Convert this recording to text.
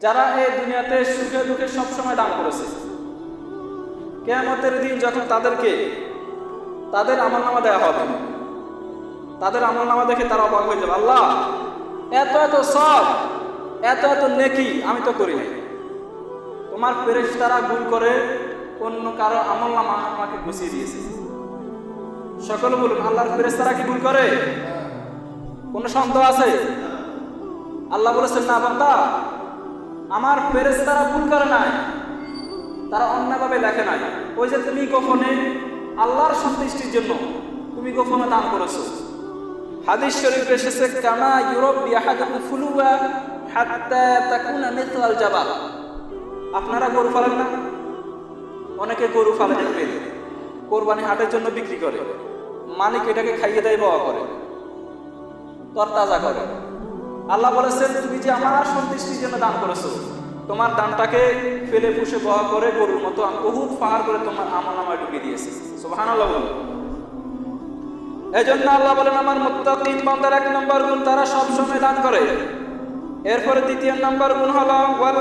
যারা এই দুনিয়াতে সুখে দুঃখে সবসময় দান করেছে, কিয়ামতের দিন যখন তাদের আমলনামা দেওয়া হবে, তাদের আমলনামা দেখে তারা অবাক হয়ে যাবে, আল্লাহ এত এত সব, এত এত নেকি আমি তো করি নাই। তোমার ফেরেশতারা ভুল করে অন্য কারো আমলনামা আমাকে গুছিয়ে দিয়েছে। সকলে বলুন, আল্লাহর ফেরেশতারা কি ভুল করে? কোনো সন্দেহ আছে? আল্লাহ বলেছেন, না বান্দা, আমার ফেরেশতারা ভুল করে নাই, তারা অন্যভাবে লেখে নাই। ওই যে তুমি গোপনে আল্লাহর সন্তুষ্টির জন্য তুমি গোপনে দান করেছো। হাদিস শরীফে এসেছে, কামা ইউরাব্বি আহাদুকুম ফুলুয়া হাত্তা তাকুনা মিথলাল জাবাল। আপনারা গরু পালেন না? অনেকে গরু পালে দেখবেন, কোরবানি হাটের জন্য বিক্রি করে, মালিক এটাকে খাইয়ে দেয়, বাবা করে, তরতাজা করে। আল্লাহ বলেছেন, তুমি যে আমার সন্তুষ্টির জন্য দান করেছো, তোমার দানটাকে ফেলে পুষে বহা করে গরুর মতো আমি বহুত পাহাড় করে তোমার আমলনামায় ঢুকিয়ে দিয়েছি। সুবহানাল্লাহ বলুন। এই জন্য আল্লাহ বলেন, আমার মুত্তাকিন বান্দার 1 নম্বর গুণ, তারা সবসময় দান করে। এরপরে 2 নম্বর গুণ হলো ওয়াল